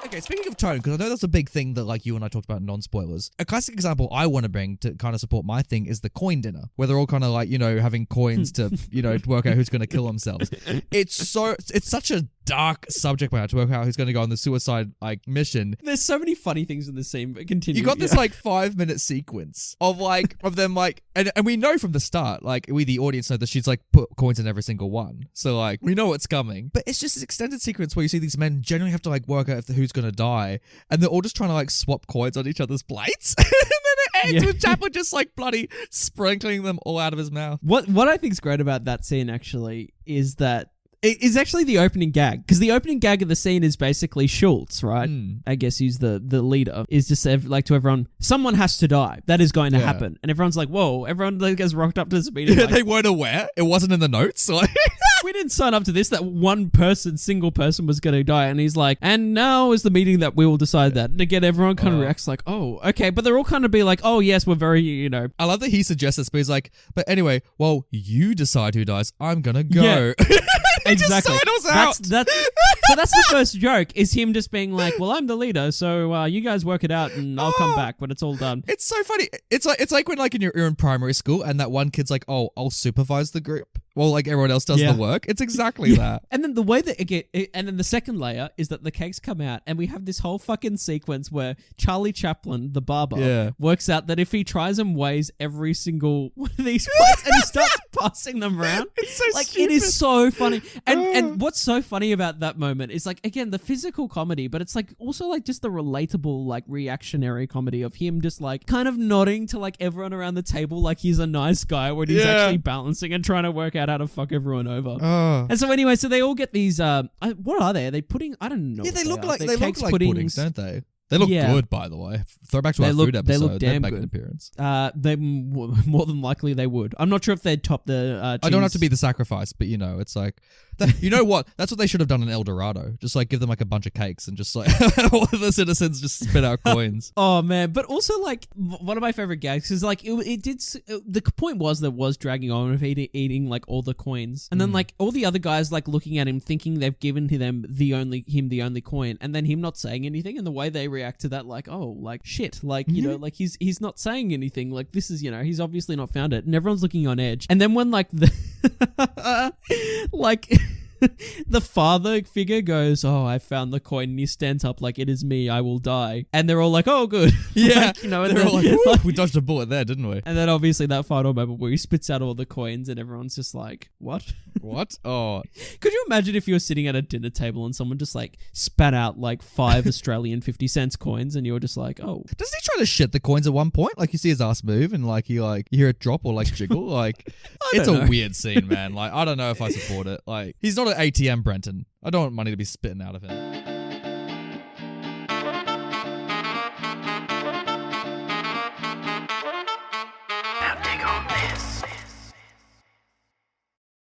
Okay, speaking of tone, because I know that's a big thing that like you and I talked about in non-spoilers. A classic example I want to bring to kind of support my thing is the coin dinner, where they're all kind of like, having coins to, work out who's going to kill themselves. It's such a dark subject matter to work out who's going to go on the suicide mission. There's so many funny things in the scene, but continue. You got this 5-minute sequence of them and we know from the start, we the audience know that she's put coins in every single one. So we know what's coming. But it's just this extended sequence where you see these men generally have to work out who's going to die, and they're all just trying to swap coins on each other's plates. And then it ends with Chaplin just bloody sprinkling them all out of his mouth. What I think's great about that scene actually is that it is actually the opening gag, because the opening gag of the scene is basically Schultz, right? I guess he's the leader, is to say to everyone, someone has to die. That is going to happen. And everyone's like, whoa, everyone gets rocked up to this meeting. Yeah, they weren't aware. It wasn't in the notes. We didn't sign up to this, that single person was going to die. And he's like, and now is the meeting that we will decide that. And again, everyone kind of reacts like, oh, okay. But they're all kind of be like, oh, yes, we're very, I love that he suggests this, but he's like, but anyway, well, you decide who dies. I'm going to go. Yeah. Exactly. So that's the first joke, is him just being like, well, I'm the leader, so you guys work it out and I'll come back when it's all done. It's so funny. It's like when you're in primary school and that one kid's like, oh, I'll supervise the group while everyone else does the work. It's exactly that. And then the way that and then the second layer is that the cakes come out and we have this whole fucking sequence where Charlie Chaplin, the barber, works out that if he tries and weighs every single one of these plates and he starts passing them around, it's so stupid. It is so funny. And what's so funny about that moment is again, the physical comedy, but it's also just the relatable reactionary comedy of him just kind of nodding to everyone around the table like he's a nice guy when he's actually balancing and trying to work out how to fuck everyone over. And so anyway, so they all get these what are they? Are they pudding? I don't know. Yeah, they look like puddings, don't they? They look good, by the way. Throwback to our food episode. They look damn good. An appearance. They more than likely they would. I'm not sure if they'd top the cheese. I don't have to be the sacrifice, but it's you know what? That's what they should have done in El Dorado. Just give them a bunch of cakes and just all of the citizens just spit out coins. Oh man, but also one of my favorite gags is it did. The point was that was dragging on of eating all the coins, and then all the other guys looking at him thinking they've given him the only coin, and then him not saying anything, and the way they react to that shit, he's not saying anything, this is he's obviously not found it, and everyone's looking on edge. And then when the the father figure goes, oh, I found the coin, and he stands up it is me, I will die. And they're all like, oh, good. Yeah. And they're all we dodged a bullet there, didn't we? And then obviously that final moment where he spits out all the coins and everyone's just like, what? What? Oh. Could you imagine if you were sitting at a dinner table and someone just spat out 5 Australian 50 cents coins and you were just like, oh. Doesn't he try to shit the coins at one point? You see his ass move and you hear it drop or jiggle? It's a weird scene, man. I don't know if I support it. He's not an ATM, Brenton. I don't want money to be spitting out of him.